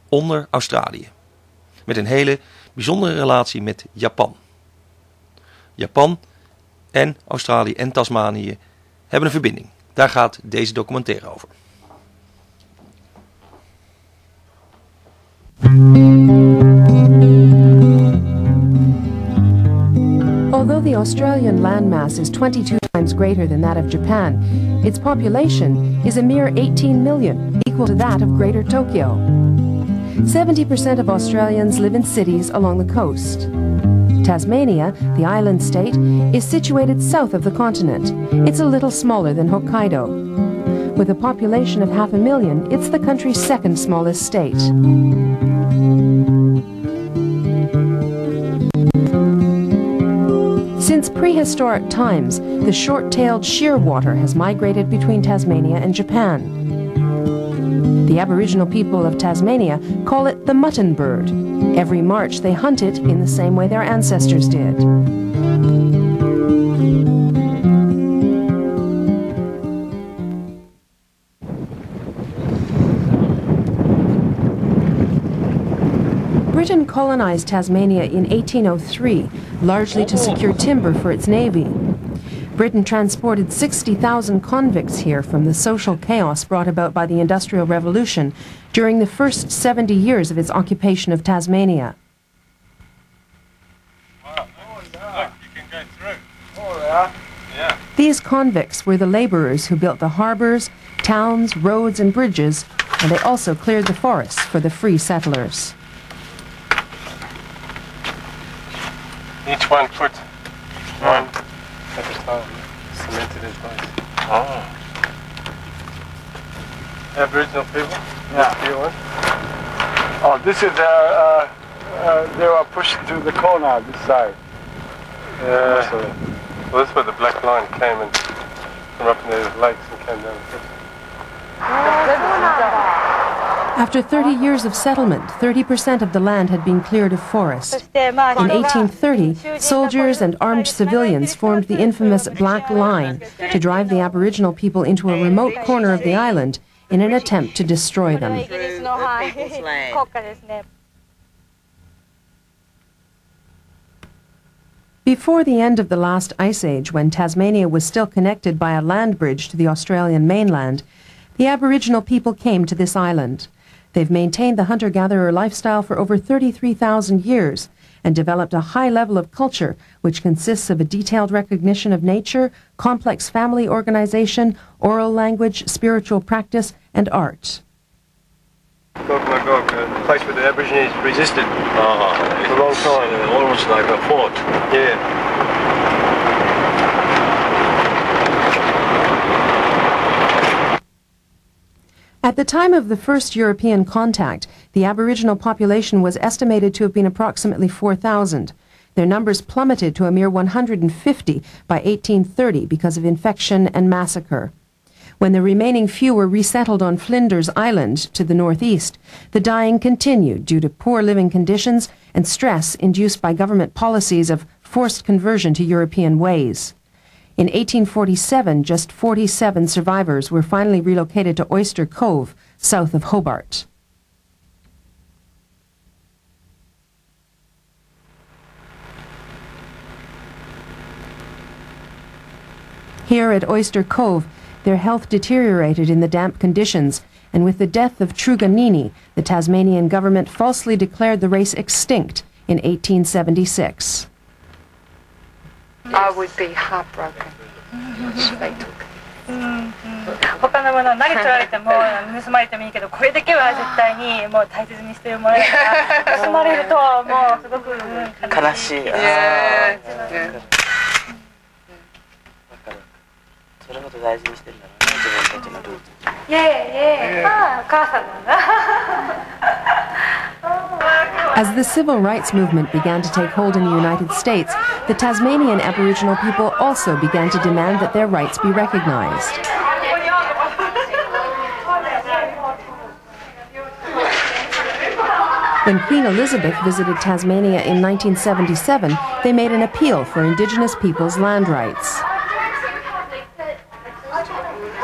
onder Australië. Met een hele bijzondere relatie met Japan. Japan en Australië en Tasmanië hebben een verbinding. Daar gaat deze documentaire over. Although the Australian landmass is 22 times greater than that of Japan, its population is a mere 18 million, equal to that of Greater Tokyo. 70% of Australians live in cities along the coast. Tasmania, the island state, is situated south of the continent. It's a little smaller than Hokkaido. With a population of 500,000, it's the country's second smallest state. Since prehistoric times, the short-tailed shearwater has migrated between Tasmania and Japan. The Aboriginal people of Tasmania call it the mutton bird. Every March they hunt it in the same way their ancestors did. Britain colonized Tasmania in 1803, largely to secure timber for its navy. Britain transported 60,000 convicts here from the social chaos brought about by the Industrial Revolution during the first 70 years of its occupation of Tasmania. Look, you can go through. Oh, yeah. Yeah. These convicts were the laborers who built the harbors, towns, roads and bridges, and they also cleared the forests for the free settlers. Each one put one at a time, cemented in place. Oh. Aboriginal people? Yeah. Oh, this is they were pushed to the corner this side. Well, that's where the black line came and from up in the lakes and came down. After 30 years of settlement, 30% of the land had been cleared of forest. In 1830, soldiers and armed civilians formed the infamous Black Line to drive the Aboriginal people into a remote corner of the island in an attempt to destroy them. Before the end of the last ice age, when Tasmania was still connected by a land bridge to the Australian mainland, the Aboriginal people came to this island. They've maintained the hunter-gatherer lifestyle for over 33,000 years and developed a high level of culture which consists of a detailed recognition of nature, complex family organization, oral language, spiritual practice, and art. The place where the Aborigines resisted for a long time. Almost like a fort. Yeah. At the time of the first European contact, the Aboriginal population was estimated to have been approximately 4,000. Their numbers plummeted to a mere 150 by 1830 because of infection and massacre. When the remaining few were resettled on Flinders Island to the northeast, the dying continued due to poor living conditions and stress induced by government policies of forced conversion to European ways. In 1847, just 47 survivors were finally relocated to Oyster Cove, south of Hobart. Here at Oyster Cove, their health deteriorated in the damp conditions, and with the death of Truganini, the Tasmanian government falsely declared the race extinct in 1876. I would be heartbroken. They took it. 他のものを投げ取られても盗まれてもいいけど、これだけは絶対にもう大切にしてもらえるから、盗まれるともうすごく悲しい。それほど大事にしてるんだろうね、自分たちのルーツ。イエーイイエーイ。ああ、お母さんなんだ。As the civil rights movement began to take hold in the United States, the Tasmanian Aboriginal people also began to demand that their rights be recognized. When Queen Elizabeth visited Tasmania in 1977, they made an appeal for Indigenous peoples' land rights.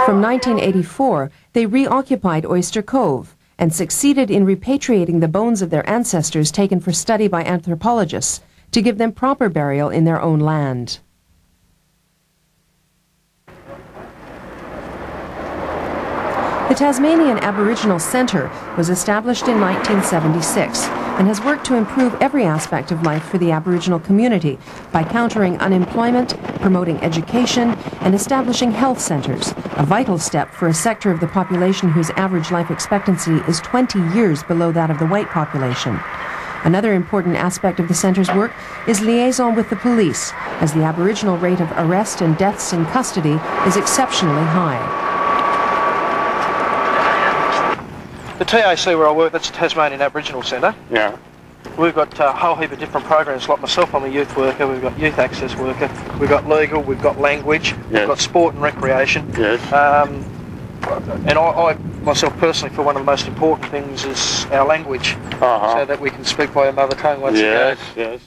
From 1984, they reoccupied Oyster Cove, and succeeded in repatriating the bones of their ancestors taken for study by anthropologists to give them proper burial in their own land. The Tasmanian Aboriginal Centre was established in 1976 and has worked to improve every aspect of life for the Aboriginal community by countering unemployment, promoting education, and establishing health centres, a vital step for a sector of the population whose average life expectancy is 20 years below that of the white population. Another important aspect of the centre's work is liaison with the police, as the Aboriginal rate of arrest and deaths in custody is exceptionally high. The TAC where I work, that's the Tasmanian Aboriginal Centre. Yeah. We've got a whole heap of different programs, like myself, I'm a youth worker, we've got youth access worker, we've got legal, we've got language, we've got sport and recreation. Yes. And I myself personally feel one of the most important things is our language, so that we can speak by our mother tongue once again. Yes.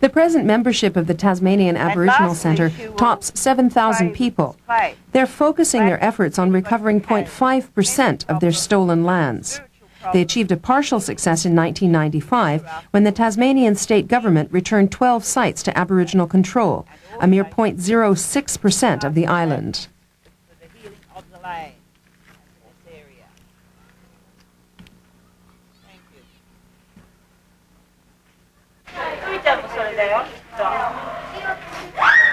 The present membership of the Tasmanian Aboriginal Centre tops 7,000 people. They're focusing their efforts on recovering 0.5% of their stolen lands. They achieved a partial success in 1995 when the Tasmanian state government returned 12 sites to Aboriginal control, a mere 0.06% of the island.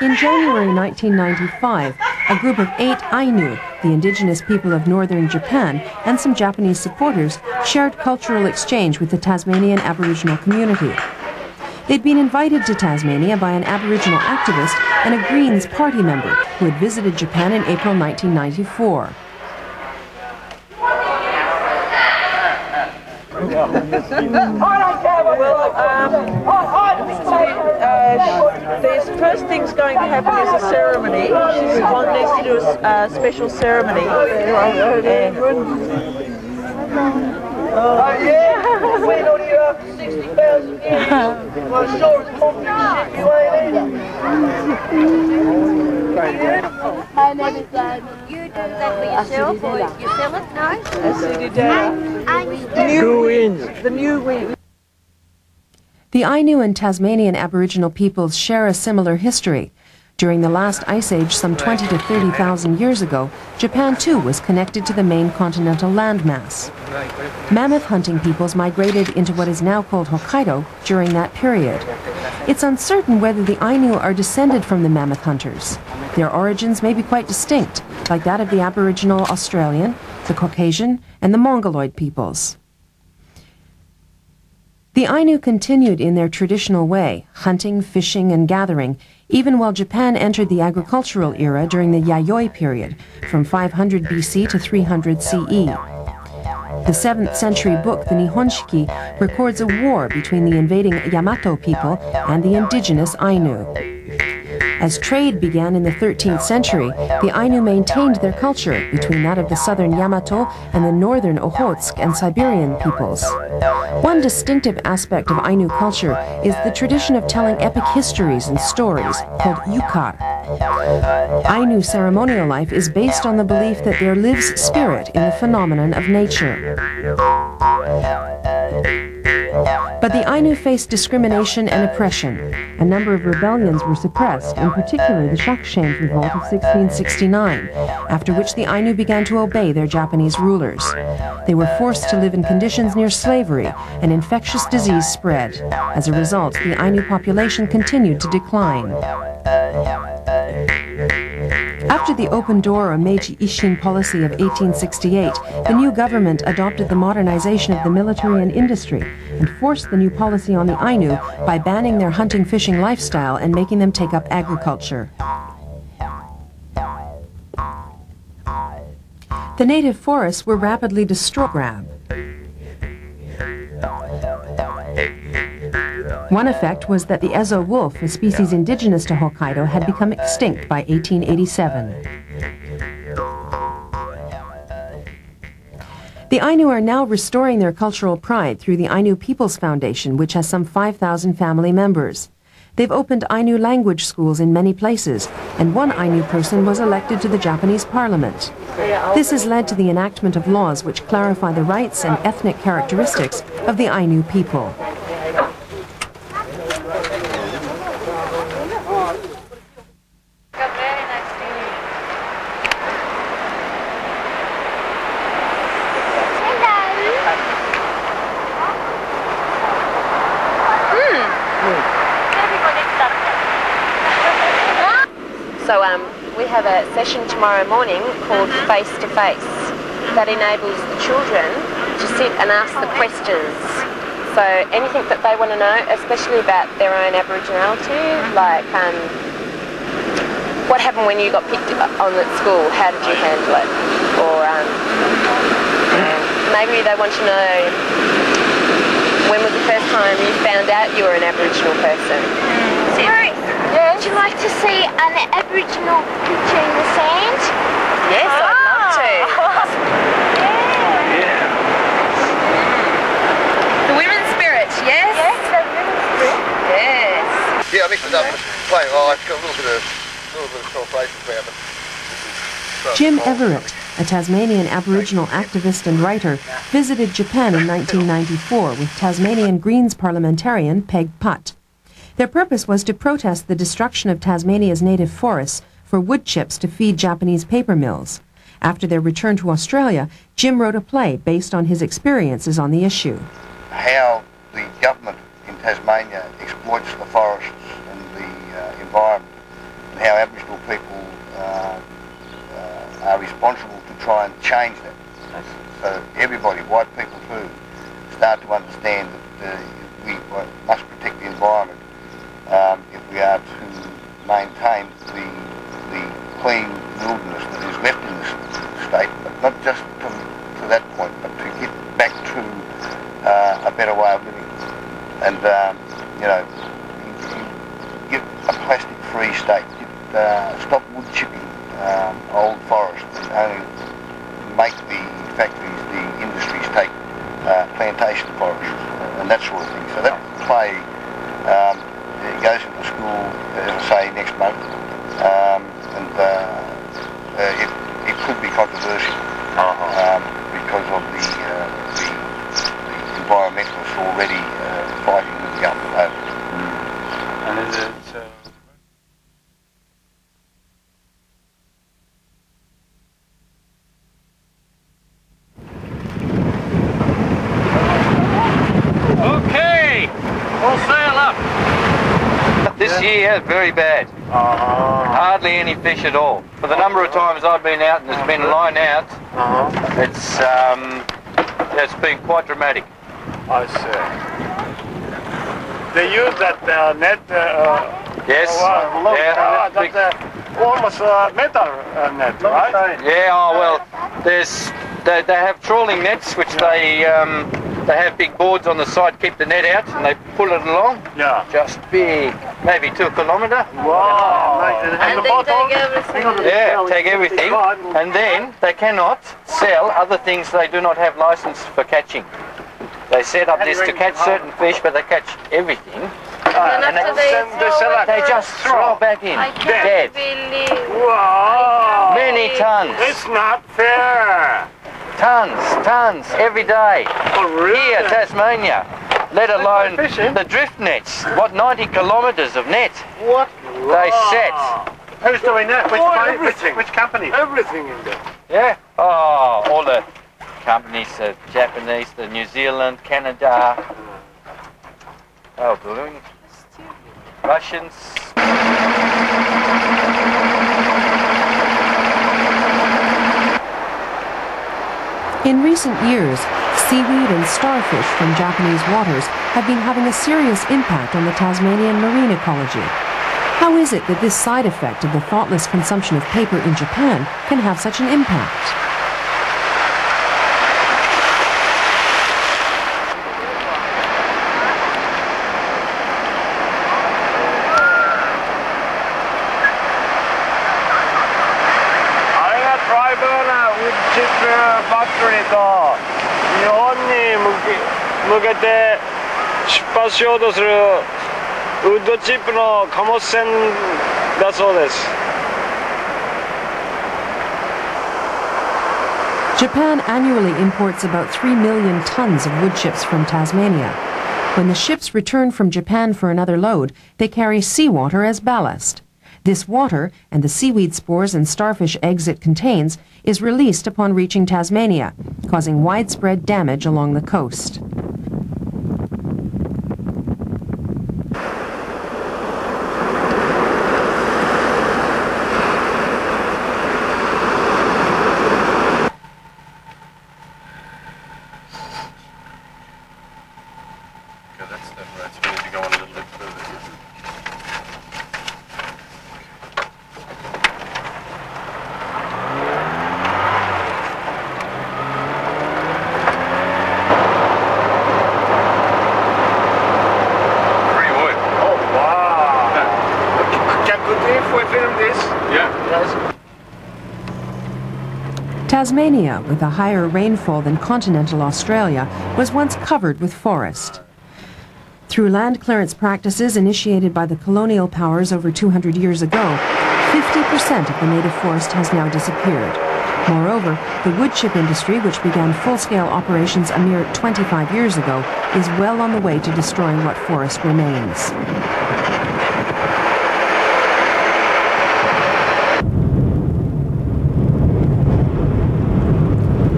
In January 1995, a group of 8 Ainu, the indigenous people of northern Japan, and some Japanese supporters shared cultural exchange with the Tasmanian Aboriginal community. They'd been invited to Tasmania by an Aboriginal activist and a Greens party member who had visited Japan in April 1994. The first thing's going to happen is a ceremony. One needs to do a special ceremony. Wait on you after 60,000 years. My shortest confident shit you ain't in. My name is you do that for yourself or you sell it? No? The new wins. The Ainu and Tasmanian Aboriginal peoples share a similar history. During the last ice age some 20 to 30,000 years ago, Japan too was connected to the main continental landmass. Mammoth hunting peoples migrated into what is now called Hokkaido during that period. It's uncertain whether the Ainu are descended from the mammoth hunters. Their origins may be quite distinct, like that of the Aboriginal Australian, the Caucasian, and the Mongoloid peoples. The Ainu continued in their traditional way, hunting, fishing, and gathering, even while Japan entered the agricultural era during the Yayoi period, from 500 BC to 300 CE. The 7th century book, the Nihonshiki, records a war between the invading Yamato people and the indigenous Ainu. As trade began in the 13th century, the Ainu maintained their culture between that of the southern Yamato and the northern Okhotsk and Siberian peoples. One distinctive aspect of Ainu culture is the tradition of telling epic histories and stories, called yukar. Ainu ceremonial life is based on the belief that there lives spirit in the phenomenon of nature. But the Ainu faced discrimination and oppression. A number of rebellions were suppressed, in particular the Shakshan's revolt of 1669, after which the Ainu began to obey their Japanese rulers. They were forced to live in conditions near slavery, and infectious disease spread. As a result, the Ainu population continued to decline. After the open door or Meiji Ishin policy of 1868, the new government adopted the modernization of the military and industry and forced the new policy on the Ainu by banning their hunting-fishing lifestyle and making them take up agriculture. The native forests were rapidly destroyed. One effect was that the Ezo wolf, a species indigenous to Hokkaido, had become extinct by 1887. The Ainu are now restoring their cultural pride through the Ainu Peoples Foundation, which has some 5,000 family members. They've opened Ainu language schools in many places, and one Ainu person was elected to the Japanese parliament. This has led to the enactment of laws which clarify the rights and ethnic characteristics of the Ainu people. So we have a session tomorrow morning called Face to Face that enables the children to sit and ask the questions. So anything that they want to know, especially about their own Aboriginality, like what happened when you got picked on at school, how did you handle it? Or maybe they want to know when was the first time you found out you were an Aboriginal person. Would you like to see an Aboriginal picture in the sand? Yes, I'd love to. Yeah. The women's spirit, yes? Yes, the women's spirit. Yes. Yeah, I mixed it up with playing. Oh, I've got a little bit of celebration about it. Jim Everett, a Tasmanian Aboriginal activist and writer, visited Japan in 1994 with Tasmanian Greens parliamentarian Peg Putt. Their purpose was to protest the destruction of Tasmania's native forests for wood chips to feed Japanese paper mills. After their return to Australia, Jim wrote a play based on his experiences on the issue. How the government in Tasmania exploits the forests and the environment, and how Aboriginal people are responsible to try and change that. So everybody, white people too, start to understand that we must protect the environment if we are to maintain the clean wilderness that is left in this state, but not just to that point, but to get back to a better way of living. And, you know, get a plastic-free state, stop wood chipping old forests and only make the factories, the industries take plantation forests and that sort of thing. So that play it goes into school, as I say, next month, and it could be controversial because of the environmentalists already fighting with the government over it. And is it... Okay, we'll sail up. This year, very bad. Hardly any fish at all. For the number of times I've been out and there's been line out, it's been quite dramatic. I see. They use that net. Yes. That's almost metal net, right? Yeah. Oh well. They have trawling nets which they have big boards on the side, keep the net out, and they pull it along. Yeah. Just big, maybe 2 kilometre. Wow. And they take everything. Yeah, take everything. And then they cannot sell other things they do not have license for catching. They set up this to catch certain fish, but they catch everything. And they just throw back in, dead. Wow. Many tons. It's not fair. Tons, every day. Oh, really? Here, Tasmania, let alone the drift nets. What, 90 kilometres of net? What? They set. Who's doing that? Which company? Everything in there. Yeah? Oh, all the companies, the Japanese, the New Zealand, Canada. Oh, blooming. Russians. In recent years, seaweed and starfish from Japanese waters have been having a serious impact on the Tasmanian marine ecology. How is it that this side effect of the thoughtless consumption of paper in Japan can have such an impact? ウッドチップの貨物船だそうです。 Japan annually imports about 3 million tons of wood chips from Tasmania. When the ships return from Japan for another load, they carry seawater as ballast. This water, and the seaweed spores and starfish eggs it contains, is released upon reaching Tasmania, causing widespread damage along the coast. Tasmania, with a higher rainfall than continental Australia, was once covered with forest. Through land clearance practices initiated by the colonial powers over 200 years ago, 50% of the native forest has now disappeared. Moreover, the wood chip industry, which began full-scale operations a mere 25 years ago, is well on the way to destroying what forest remains.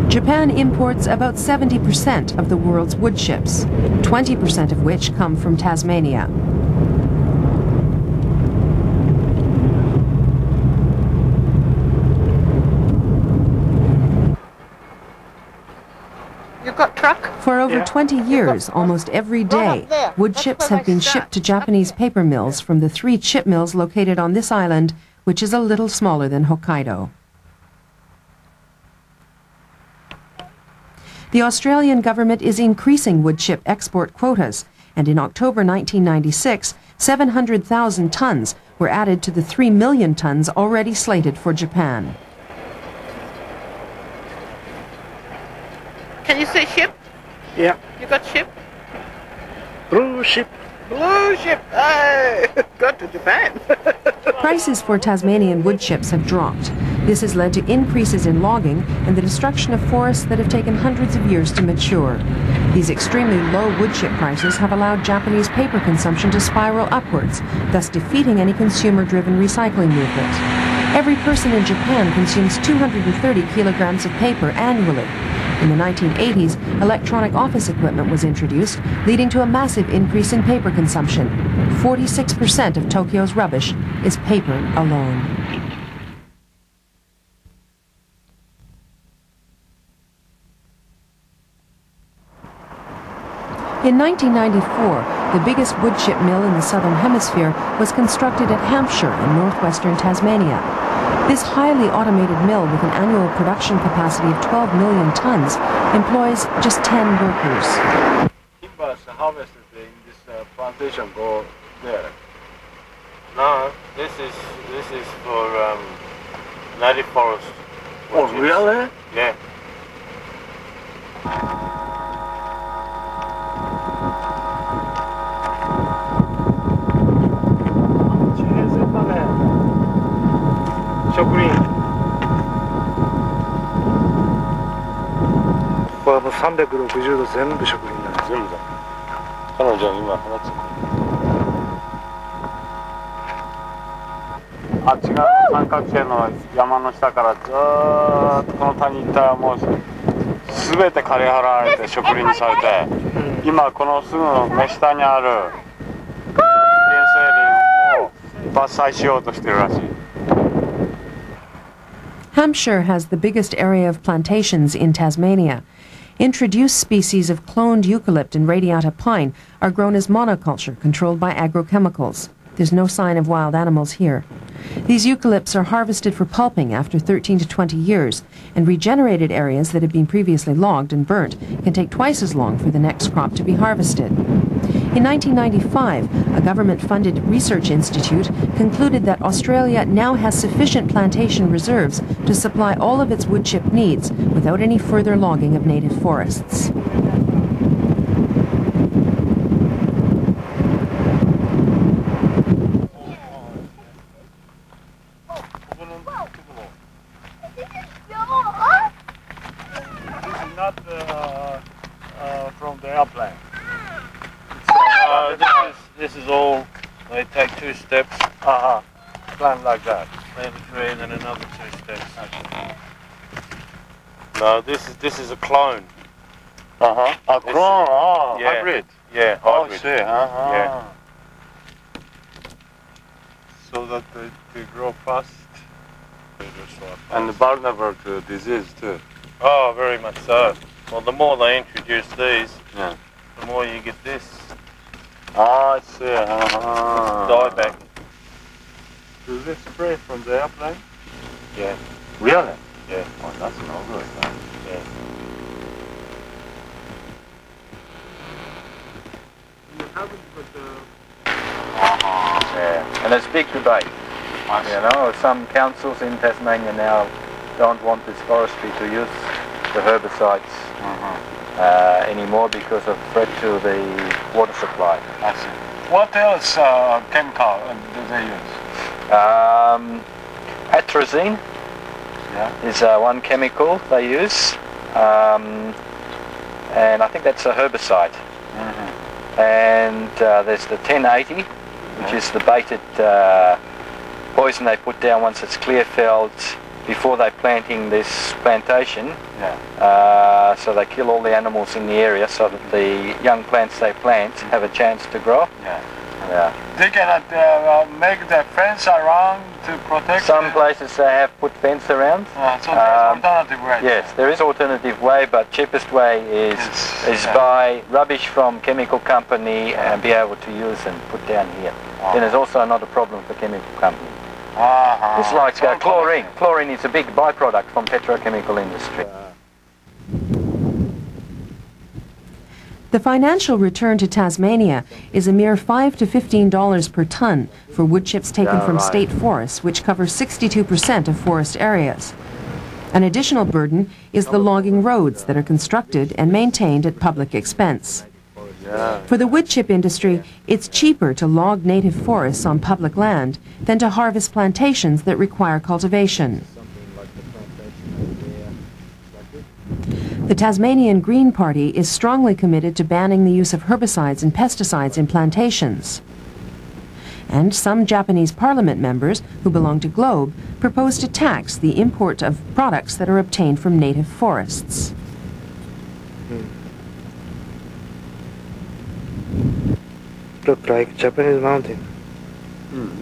Japan imports about 70% of the world's wood chips, 20% of which come from Tasmania. You've got truck? For over 20 years, almost every day, wood chips have been shipped to Japanese paper mills from the 3 chip mills located on this island, which is a little smaller than Hokkaido. The Australian government is increasing wood chip export quotas, and in October 1996, 700,000 tons were added to the 3 million tons already slated for Japan. Can you say ship? Yeah. You got ship? Blue ship. Blue ship! Hey! Got to Japan! Prices for Tasmanian wood chips have dropped. This has led to increases in logging and the destruction of forests that have taken hundreds of years to mature. These extremely low wood chip prices have allowed Japanese paper consumption to spiral upwards, thus defeating any consumer-driven recycling movement. Every person in Japan consumes 230 kilograms of paper annually. In the 1980s, electronic office equipment was introduced, leading to a massive increase in paper consumption. 46% of Tokyo's rubbish is paper alone. In 1994, the biggest wood chip mill in the southern hemisphere was constructed at Hampshire in northwestern Tasmania. This highly automated mill, with an annual production capacity of 12 million tons, employs just 10 workers. Timbers harvested in this plantation go there. No, this is for native forest. Oh, really? Yeah.これはもう360度全部植林なんです。全部だ。彼女は今放つ。あっち側の三角形の山の下からずーっとこの谷行ったらもう全て枯れ払われて植林にされて、今このすぐ目下にある原生林を伐採しようとしてるらしい。Hampshire has the biggest area of plantations in Tasmania. Introduced species of cloned eucalypt and radiata pine are grown as monoculture controlled by agrochemicals. There's no sign of wild animals here. These eucalypts are harvested for pulping after 13 to 20 years, and regenerated areas that had been previously logged and burnt can take twice as long for the next crop to be harvested. In 1995, a government-funded research institute concluded that Australia now has sufficient plantation reserves to supply all of its wood chip needs without any further logging of native forests. from the airplane. This is all. They take 2 steps. Plan like that. Maybe 3 and then another 2 steps. No, this is a clone. A clone. Yeah. Hybrid. Yeah, Oh, hybrid. see. Yeah. So that they grow fast. And vulnerable to disease too. Oh, very much so. Well, the more they introduce these, the more you get this I see. dieback. Do they spray from the airplane? Yeah. Really? Yeah. Oh, that's no good. Yeah. Yeah. And there's big debate. You know, some councils in Tasmania now don't want this forestry to use the herbicides anymore because of threat to the water supply. I see. What else chemical do they use? Atrazine is one chemical they use, and I think that's a herbicide. And there's the 1080, which is the baited poison they put down once it's clear felled before they're planting this plantation. So they kill all the animals in the area so that the young plants they plant have a chance to grow. They cannot make the fence around to protect. Some places they have put fence around. So there's alternative way. Yes, there is alternative way, but cheapest way is buy rubbish from chemical company and be able to use and put down here. Then there's also not a problem for chemical company. It's like chlorine. Chlorine is a big byproduct from petrochemical industry. The financial return to Tasmania is a mere $5 to $15 per tonne for wood chips taken from state forests, which cover 62% of forest areas. An additional burden is the logging roads that are constructed and maintained at public expense. For the wood chip industry, it's cheaper to log native forests on public land than to harvest plantations that require cultivation. The Tasmanian Green Party is strongly committed to banning the use of herbicides and pesticides in plantations. And some Japanese parliament members who belong to Globe propose to tax the import of products that are obtained from native forests. Look like Japanese mountain.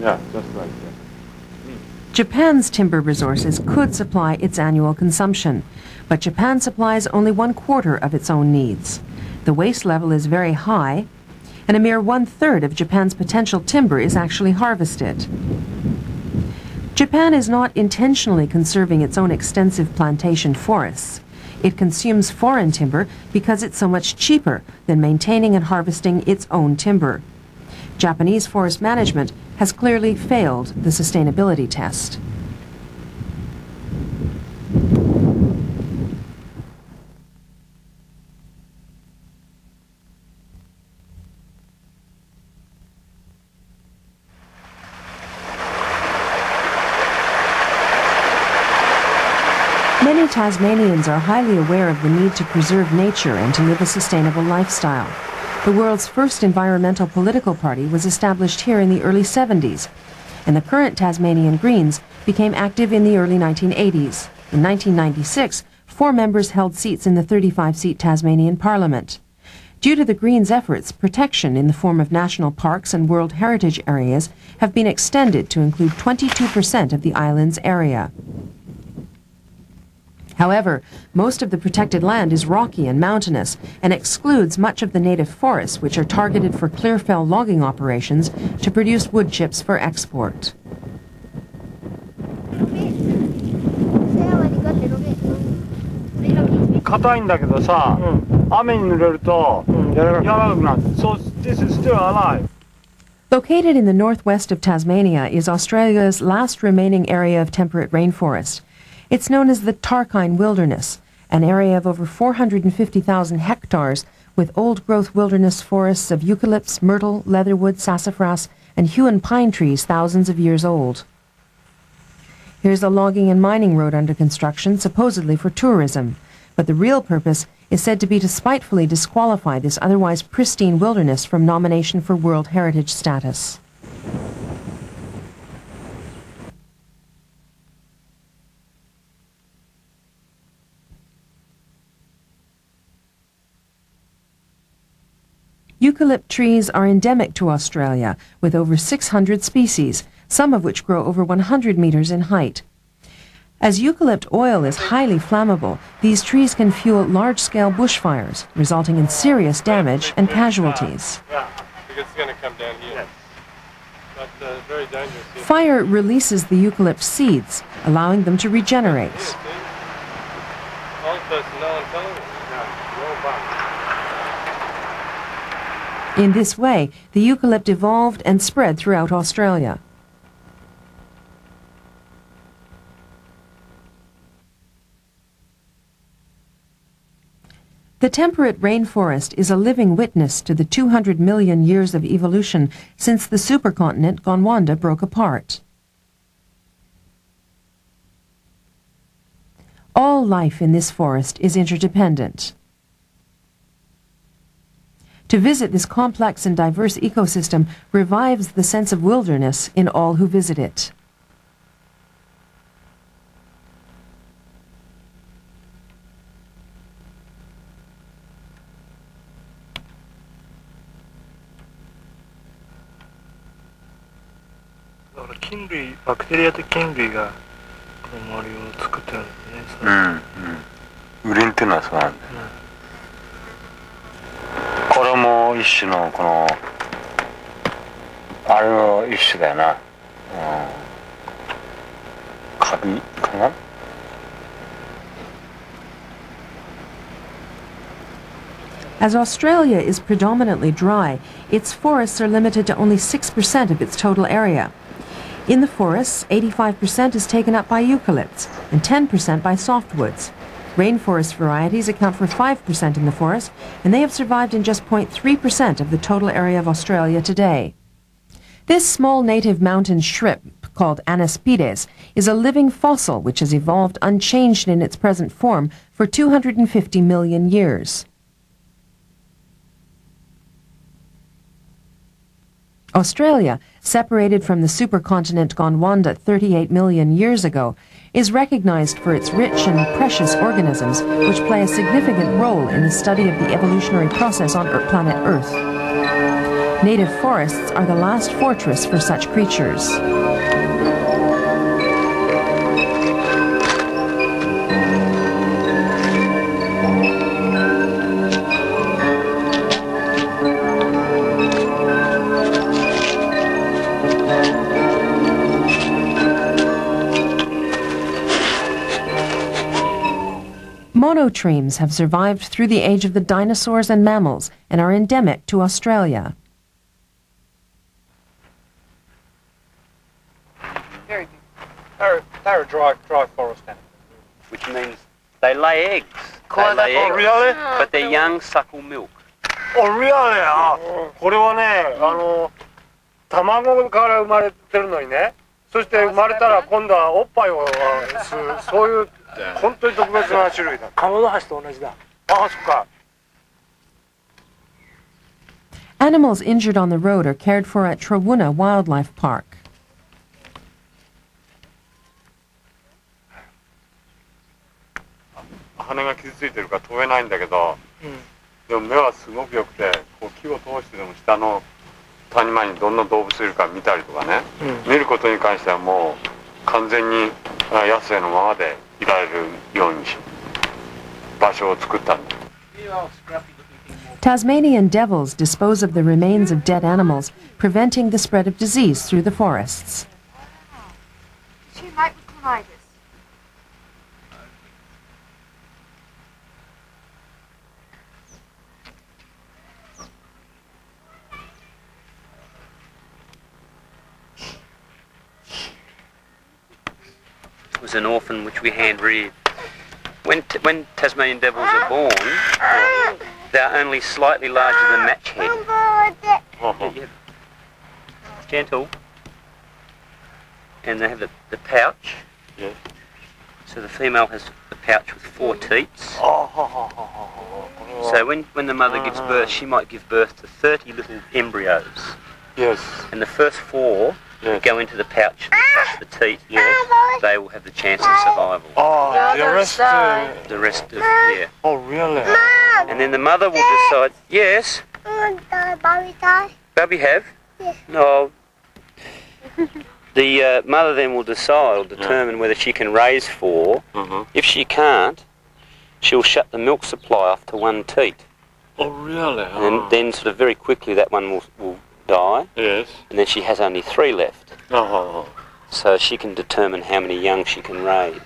Yeah, just like that. Japan's timber resources could supply its annual consumption, but Japan supplies only 1/4 of its own needs. The waste level is very high, and a mere 1/3 of Japan's potential timber is actually harvested. Japan is not intentionally conserving its own extensive plantation forests. It consumes foreign timber because it's so much cheaper than maintaining and harvesting its own timber. Japanese forest management has clearly failed the sustainability test. Many Tasmanians are highly aware of the need to preserve nature and to live a sustainable lifestyle. The world's first environmental political party was established here in the early 70s, and the current Tasmanian Greens became active in the early 1980s. In 1996, 4 members held seats in the 35-seat Tasmanian Parliament. Due to the Greens' efforts, protection in the form of national parks and World Heritage areas have been extended to include 22% of the island's area. However, most of the protected land is rocky and mountainous and excludes much of the native forests, which are targeted for clear fell logging operations to produce wood chips for export. 硬いんだけどさ、雨に濡れると柔らかくなる。So this is still alive. Located in the northwest of Tasmania is Australia's last remaining area of temperate rainforest. It's known as the Tarkine Wilderness, an area of over 450,000 hectares with old-growth wilderness forests of eucalypts, myrtle, leatherwood, sassafras, and huon pine trees thousands of years old. Here's a logging and mining road under construction, supposedly for tourism. But the real purpose is said to be to spitefully disqualify this otherwise pristine wilderness from nomination for World Heritage status. Eucalypt trees are endemic to Australia, with over 600 species, some of which grow over 100 meters in height. As eucalypt oil is highly flammable, these trees can fuel large-scale bushfires, resulting in serious damage and casualties. Yeah, because it's going to come down here. But very dangerous. Fire releases the eucalypt seeds, allowing them to regenerate. In this way, the eucalypt evolved and spread throughout Australia. The temperate rainforest is a living witness to the 200 million years of evolution since the supercontinent Gondwana broke apart. All life in this forest is interdependent. To visit this complex and diverse ecosystem revives the sense of wilderness in all who visit it. As Australia is predominantly dry, its forests are limited to only 6% of its total area. In the forests, 85% is taken up by eucalypts and 10% by softwoods. Rainforest varieties account for 5% in the forest, and they have survived in just 0.3% of the total area of Australia today. This small native mountain shrimp, called Anaspides, is a living fossil which has evolved unchanged in its present form for 250 million years. Australia, separated from the supercontinent Gondwana 38 million years ago, is recognized for its rich and precious organisms which play a significant role in the study of the evolutionary process on planet Earth. Native forests are the last fortress for such creatures. Monotremes have survived through the age of the dinosaurs and mammals and are endemic to Australia. Very good. They're a dry forest animal. Which means they lay eggs. They lay eggs, really? but their young suckle milk. Oh, really? これはね、卵から生まれてるのにね、そして生まれたら今度はおっぱいを吸う、そういう本当に特別な種類だ。カモノハシと同じだ。あ、そっか。Animals injured on the road are cared for at Trowunna Wildlife Park. 羽が傷ついてるから飛べないんだけど、でも目はすごく良くて、こう木を通してでも下の谷間にどんな動物いるか見たりとかね、見ることに関してはもう完全に野生のままでいられるように場所を作ったんだ。Tasmanian devils dispose of the remains of dead animals, preventing the spread of disease through the forests. It was an orphan which we hand reared. When Tasmanian devils are born, they're only slightly larger than match head. Gentle. And they have the pouch. Yes. So the female has a pouch with 4 teats. So when the mother gives birth, she might give birth to 30 little embryos. Yes. And the first 4 that go into the pouch that touch the teat, they will have the chance of survival. Oh, the rest... The rest of, yeah. Oh, really? And then the mother will decide, yes. Baby have? Yes. No. The mother then will decide or determine whether she can raise 4. If she can't, she'll shut the milk supply off to 1 teat. Oh, really? And then sort of very quickly that one will die. Yes. And then she has only 3 left. So she can determine how many young she can raise.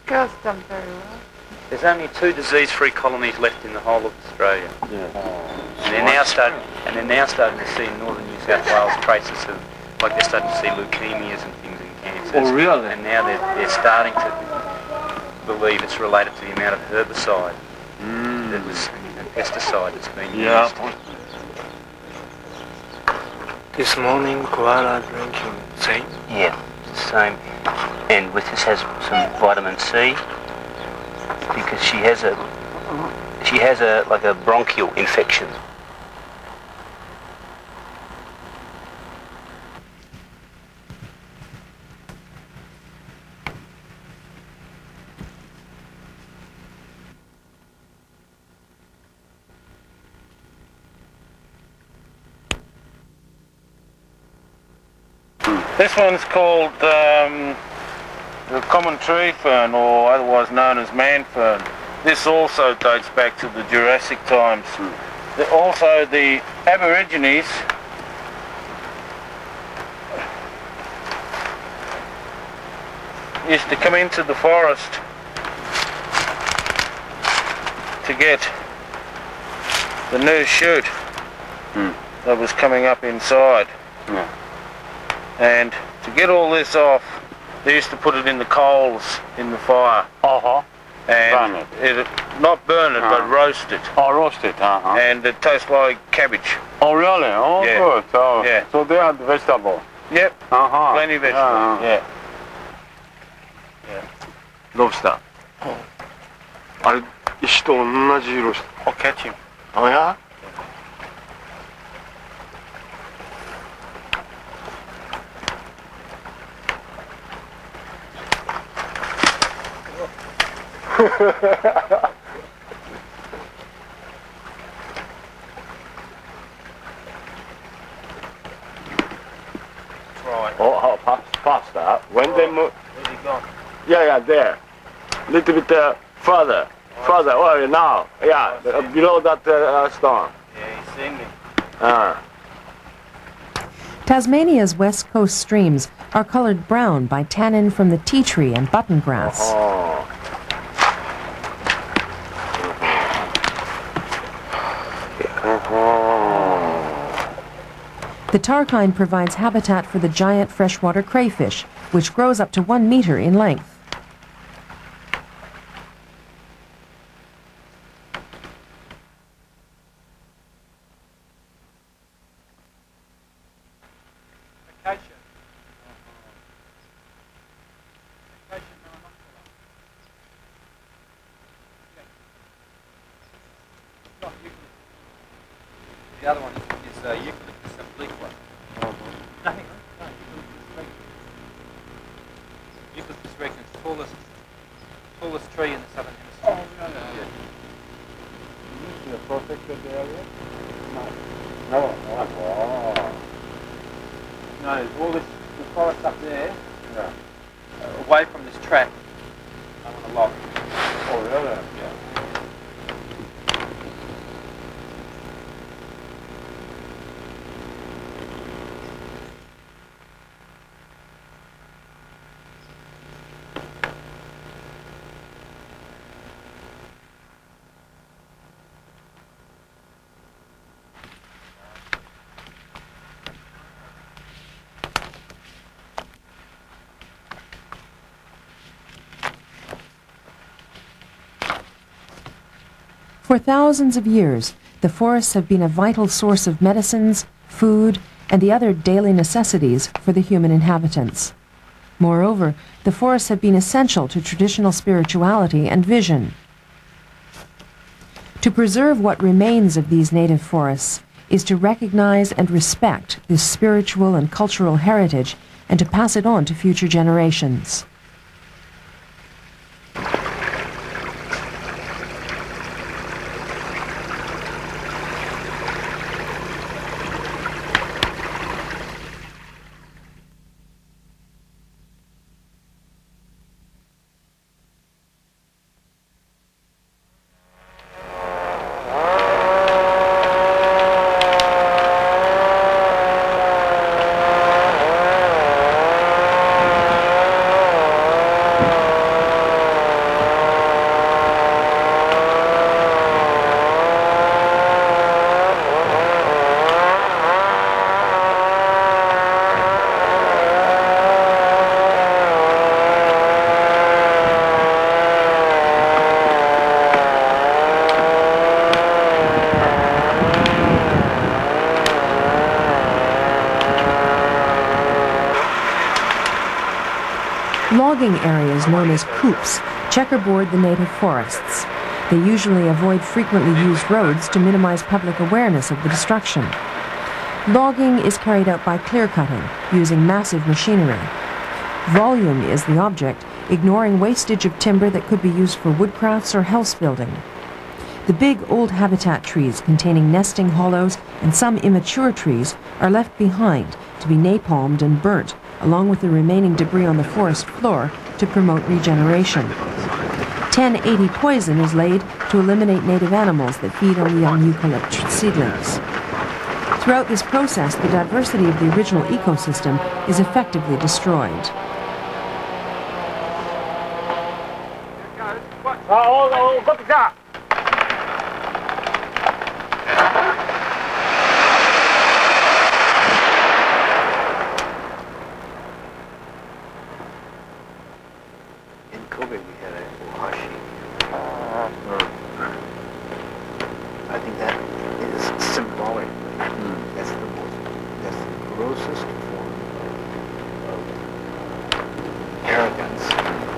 Girls done very well. There's only 2 disease-free colonies left in the whole of Australia. And they're now starting to see in northern New South Wales traces of, like they're starting to see leukemias and things in cancers. Oh, really? And now they're starting to believe it's related to the amount of herbicide that was, and pesticide that's been used. This morning, koala drinking same? Yeah, it's the same. And with this has some vitamin C, because she has a like a bronchial infection. This one's called the common tree fern, or otherwise known as man fern. This also dates back to the Jurassic times. Also, the Aborigines used to come into the forest to get the new shoot that was coming up inside. And to get all this off, they used to put it in the coals in the fire. And burn it. Not burn it, but roast it. Oh, roast it. And it tastes like cabbage. Oh, really? Oh, Yeah. good. Oh, Yeah. So they are the vegetable. Yep. Plenty of vegetables. Yeah. Lobster. あれ、石と同じ色して。I'll catch him. Oh, yeah? Oh, how past that? When they move. Where's he gone? Yeah, there. Little bit further. Further. Oh, now. Yeah, below that stone. Yeah, he's seen me. Tasmania's west coast streams are colored brown by tannin from the tea tree and button grass. The Tarkine provides habitat for the giant freshwater crayfish, which grows up to 1 meter in length. The other one is Eucalyptus obliqua. Nothing. No, Eucalyptus regnans. Eucalyptus regnans, tallest tree in the southern hemisphere. Oh, no. Is it a protected area? No. No, all this, the forest up there, away from this track, I want to log. Oh, really? Yeah. For thousands of years, the forests have been a vital source of medicines, food, and the other daily necessities for the human inhabitants. Moreover, the forests have been essential to traditional spirituality and vision. To preserve what remains of these native forests is to recognize and respect this spiritual and cultural heritage and to pass it on to future generations. Logging areas known as coops checkerboard the native forests. They usually avoid frequently used roads to minimize public awareness of the destruction. Logging is carried out by clear-cutting, using massive machinery. Volume is the object, ignoring wastage of timber that could be used for woodcrafts or house building. The big old habitat trees containing nesting hollows and some immature trees are left behind to be napalmed and burnt, along with the remaining debris on the forest floor to promote regeneration. 1080 poison is laid to eliminate native animals that feed on the young eucalypt seedlings. Throughout this process, the diversity of the original ecosystem is effectively destroyed. I think that is symbolic. That's the grossest form of arrogance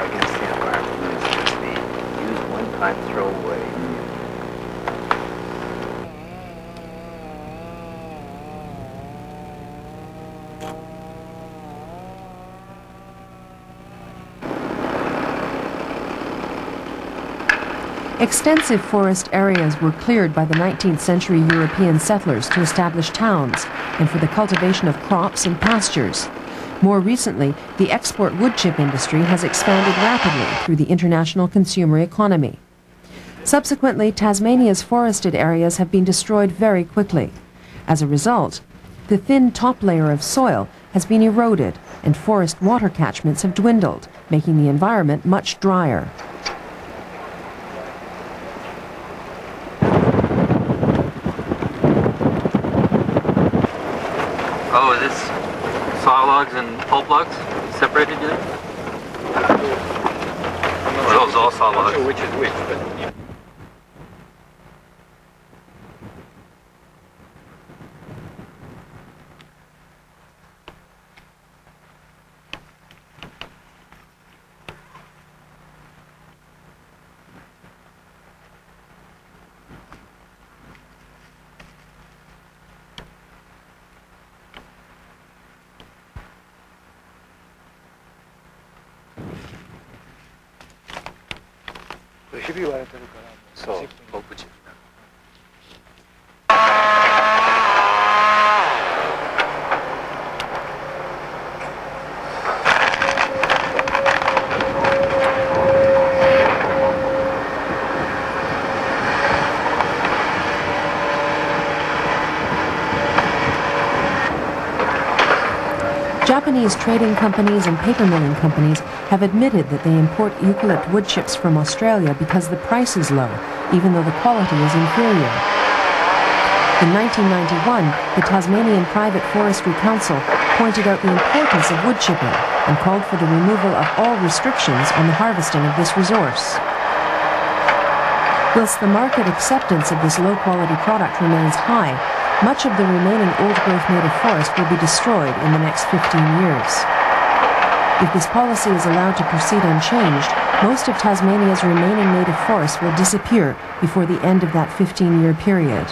against the environment. It's just the use one time, throw away. Extensive forest areas were cleared by the 19th century European settlers to establish towns and for the cultivation of crops and pastures. More recently, the export wood chip industry has expanded rapidly through the international consumer economy. Subsequently, Tasmania's forested areas have been destroyed very quickly. As a result, the thin top layer of soil has been eroded and forest water catchments have dwindled, making the environment much drier. Oh, is this saw logs and pulp logs separated, you think? Well, those are all saw logs. I'm not sure which is which, but... Japanese trading companies and paper milling companies have admitted that they import eucalypt wood chips from Australia because the price is low, even though the quality is inferior. In 1991, the Tasmanian Private Forestry Council pointed out the importance of wood chipping and called for the removal of all restrictions on the harvesting of this resource. Whilst the market acceptance of this low-quality product remains high, much of the remaining old-growth native forest will be destroyed in the next 15 years. If this policy is allowed to proceed unchanged, most of Tasmania's remaining native forest will disappear before the end of that 15-year period.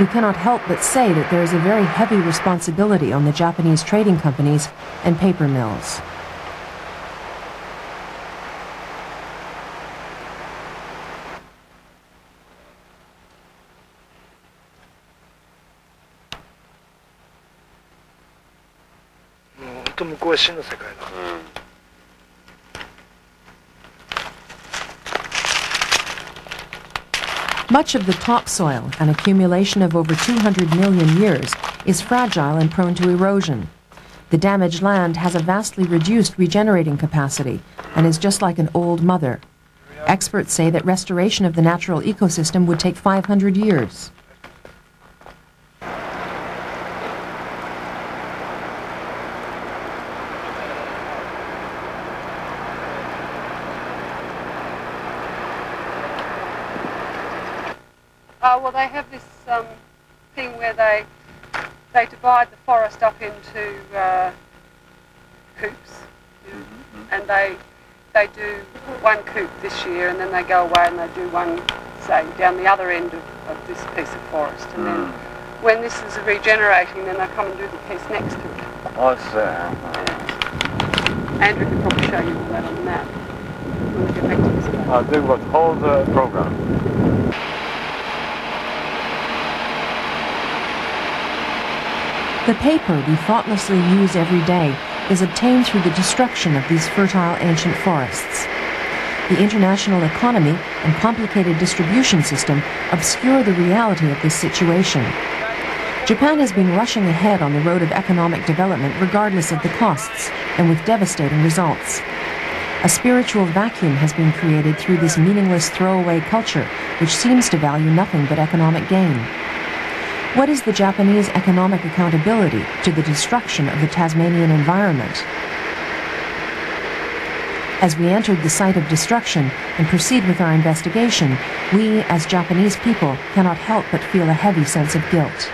We cannot help but say that there is a very heavy responsibility on the Japanese trading companies and paper mills. Much of the topsoil, an accumulation of over 200 million years, is fragile and prone to erosion. The damaged land has a vastly reduced regenerating capacity and is just like an old mother. Experts say that restoration of the natural ecosystem would take 500 years. Well, they have this thing where they divide the forest up into coops, and they do one coop this year, and then they go away and they do one, say, down the other end of this piece of forest, and then when this is regenerating, then they come and do the piece next to it. Oh, so. Andrew could probably show you all that on the map when we get back to this place. They got whole program. The paper we thoughtlessly use every day is obtained through the destruction of these fertile ancient forests. The international economy and complicated distribution system obscure the reality of this situation. Japan has been rushing ahead on the road of economic development regardless of the costs, and with devastating results. A spiritual vacuum has been created through this meaningless throwaway culture, which seems to value nothing but economic gain. What is the Japanese economic accountability to the destruction of the Tasmanian environment? As we entered the site of destruction and proceed with our investigation, we, as Japanese people, cannot help but feel a heavy sense of guilt.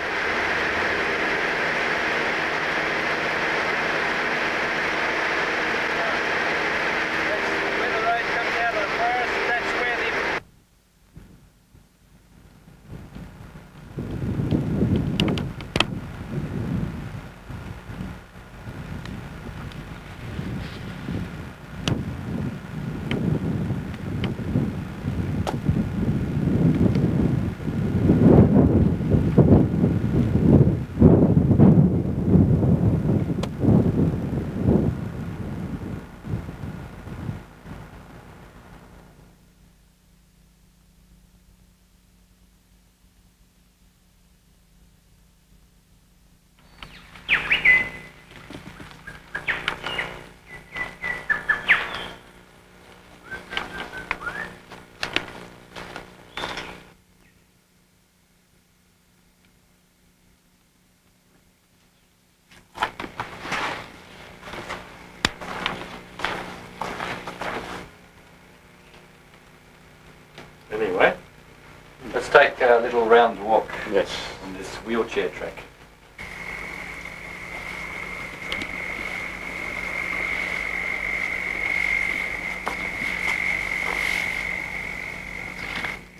Anyway, let's take a little round walk on this wheelchair track.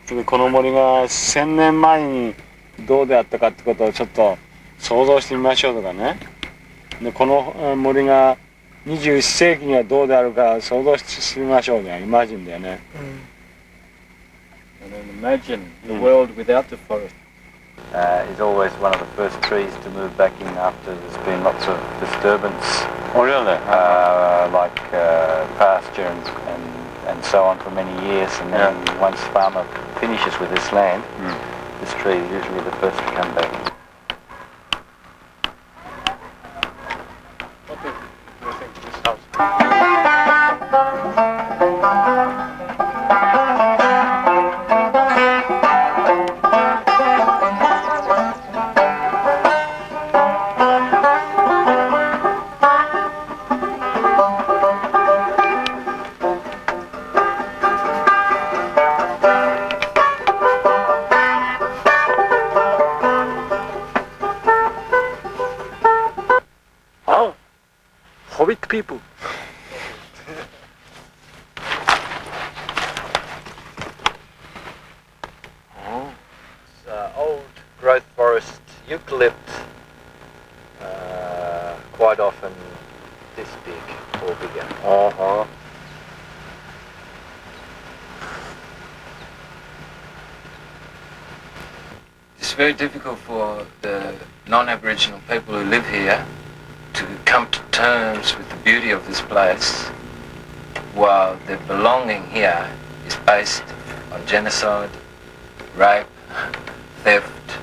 So この森が1000年前にどうであったかってことをちょっと想像してみましょうとかね。でこの森が21世紀にはどうであるか想像してみましょうね。イマジンだよね。And then imagine the world without the forest. Is always one of the first trees to move back in after there's been lots of disturbance. Oh really? Like pasture and so on for many years, and then once farmer finishes with this land, this tree is usually the first to come back. What do you think of this house? Hobbit people. It's old growth forest, eucalypt, quite often this big or bigger. It's very difficult for the non-Aboriginal people who live here to come to terms with the beauty of this place, while their belonging here is based on genocide, rape, theft,